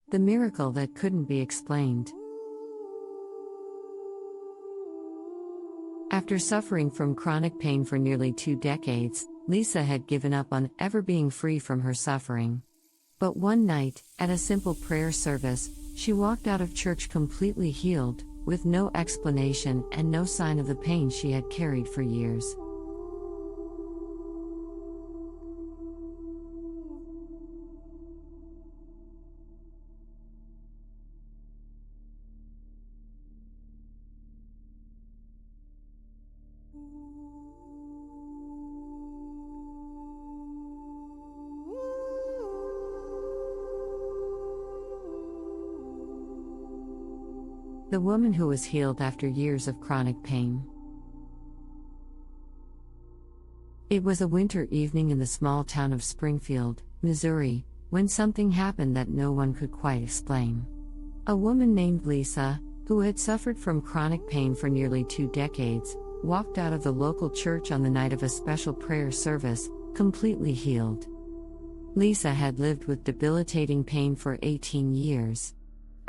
The miracle that couldn't be explained. After suffering from chronic pain for nearly 2 decades, Lisa had given up on ever being free from her suffering. But one night, at a simple prayer service, she walked out of church completely healed, with no explanation and no sign of the pain she had carried for years. The woman who was healed after years of chronic pain. It was a winter evening in the small town of Springfield, Missouri, when something happened that no one could quite explain. A woman named Lisa, who had suffered from chronic pain for nearly 2 decades, walked out of the local church on the night of a special prayer service, completely healed. Lisa had lived with debilitating pain for 18 years.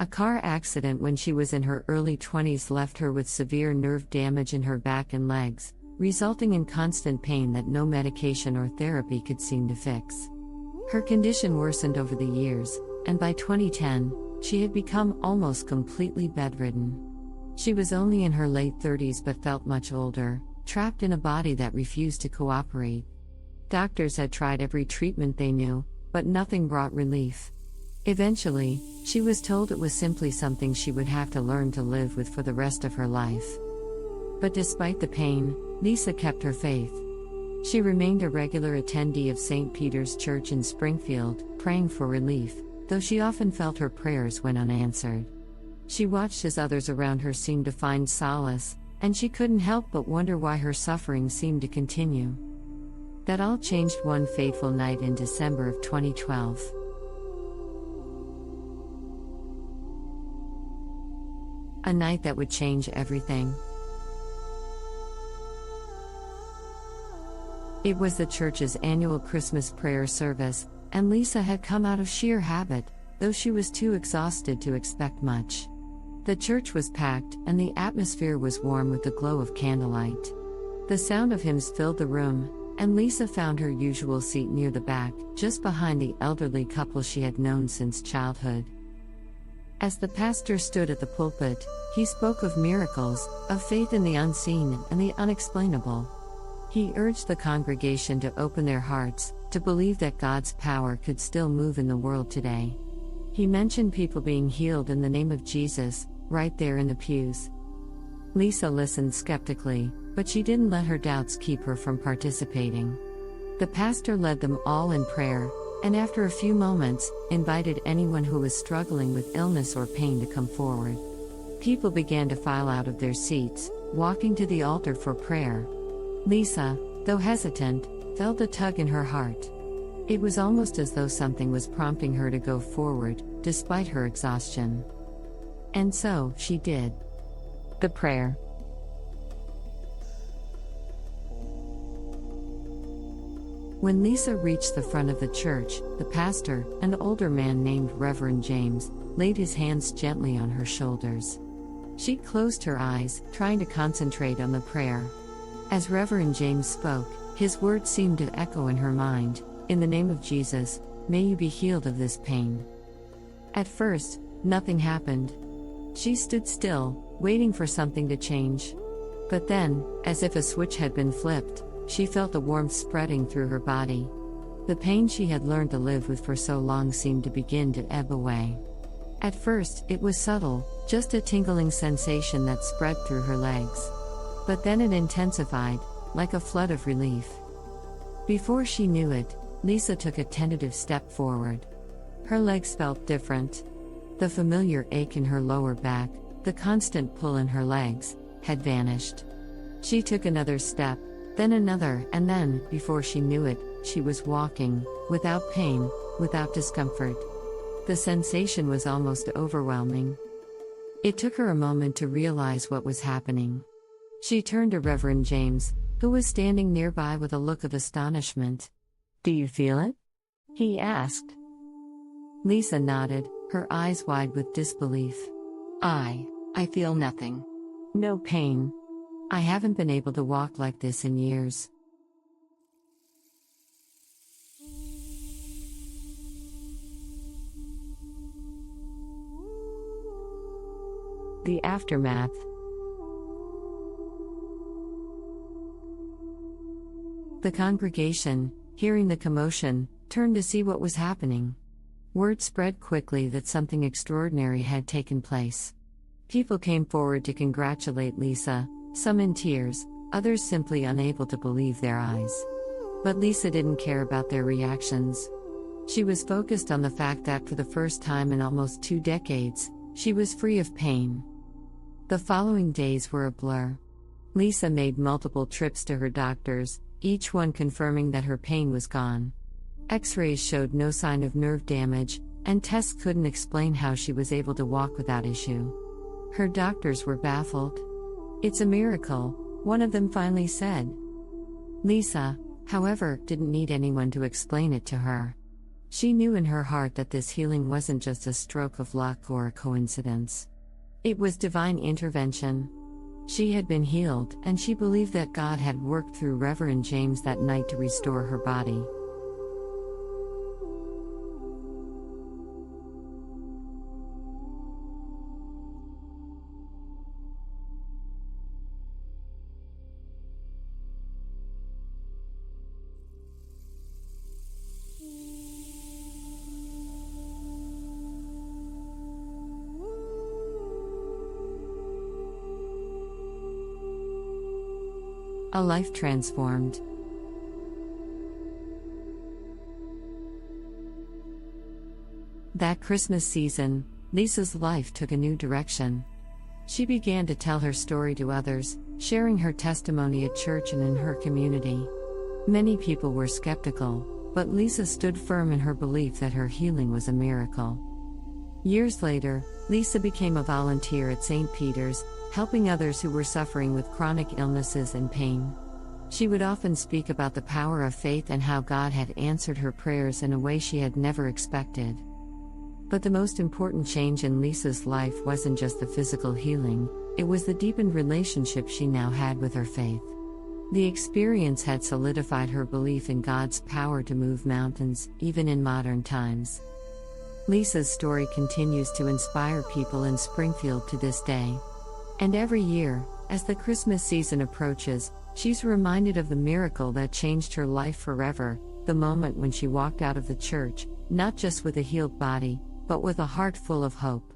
A car accident when she was in her early 20s left her with severe nerve damage in her back and legs, resulting in constant pain that no medication or therapy could seem to fix. Her condition worsened over the years, and by 2010, she had become almost completely bedridden. She was only in her late 30s but felt much older, trapped in a body that refused to cooperate. Doctors had tried every treatment they knew, but nothing brought relief. Eventually, she was told it was simply something she would have to learn to live with for the rest of her life. But despite the pain, Lisa kept her faith. She remained a regular attendee of St. Peter's Church in Springfield, praying for relief, though she often felt her prayers went unanswered. She watched as others around her seemed to find solace, and she couldn't help but wonder why her suffering seemed to continue. That all changed one fateful night in December of 2012. A night that would change everything. It was the church's annual Christmas prayer service, and Lisa had come out of sheer habit, though she was too exhausted to expect much. The church was packed, and the atmosphere was warm with the glow of candlelight. The sound of hymns filled the room, and Lisa found her usual seat near the back, just behind the elderly couple she had known since childhood. As the pastor stood at the pulpit, he spoke of miracles, of faith in the unseen and the unexplainable. He urged the congregation to open their hearts, to believe that God's power could still move in the world today. He mentioned people being healed in the name of Jesus, right there in the pews. Lisa listened skeptically, but she didn't let her doubts keep her from participating. The pastor led them all in prayer, and after a few moments, invited anyone who was struggling with illness or pain to come forward. People began to file out of their seats, walking to the altar for prayer. Lisa, though hesitant, felt a tug in her heart. It was almost as though something was prompting her to go forward, despite her exhaustion. And so, she did. The prayer. When Lisa reached the front of the church, the pastor, an older man named Reverend James, laid his hands gently on her shoulders. She closed her eyes, trying to concentrate on the prayer. As Reverend James spoke, his words seemed to echo in her mind, "In the name of Jesus, may you be healed of this pain." At first, nothing happened. She stood still, waiting for something to change. But then, as if a switch had been flipped, she felt a warmth spreading through her body. The pain she had learned to live with for so long seemed to begin to ebb away. At first, it was subtle, just a tingling sensation that spread through her legs. But then it intensified, like a flood of relief. Before she knew it, Lisa took a tentative step forward. Her legs felt different. The familiar ache in her lower back, the constant pull in her legs, had vanished. She took another step, then another, and then, before she knew it, she was walking, without pain, without discomfort. The sensation was almost overwhelming. It took her a moment to realize what was happening. She turned to Reverend James, who was standing nearby with a look of astonishment. "Do you feel it?" he asked. Lisa nodded, her eyes wide with disbelief. I feel nothing. No pain. I haven't been able to walk like this in years. The aftermath. The congregation, hearing the commotion, turned to see what was happening. Word spread quickly that something extraordinary had taken place. People came forward to congratulate Lisa, some in tears, others simply unable to believe their eyes. But Lisa didn't care about their reactions. She was focused on the fact that for the first time in almost 2 decades, she was free of pain. The following days were a blur. Lisa made multiple trips to her doctors, each one confirming that her pain was gone. X-rays showed no sign of nerve damage, and tests couldn't explain how she was able to walk without issue. Her doctors were baffled. "It's a miracle," one of them finally said. Lisa, however, didn't need anyone to explain it to her. She knew in her heart that this healing wasn't just a stroke of luck or a coincidence. It was divine intervention. She had been healed, and she believed that God had worked through Reverend James that night to restore her body. A life transformed. That Christmas season, Lisa's life took a new direction. She began to tell her story to others, sharing her testimony at church and in her community. Many people were skeptical, but Lisa stood firm in her belief that her healing was a miracle. Years later, Lisa became a volunteer at St. Peter's, helping others who were suffering with chronic illnesses and pain. She would often speak about the power of faith and how God had answered her prayers in a way she had never expected. But the most important change in Lisa's life wasn't just the physical healing, it was the deepened relationship she now had with her faith. The experience had solidified her belief in God's power to move mountains, even in modern times. Lisa's story continues to inspire people in Springfield to this day. And every year, as the Christmas season approaches, she's reminded of the miracle that changed her life forever, the moment when she walked out of the church, not just with a healed body, but with a heart full of hope.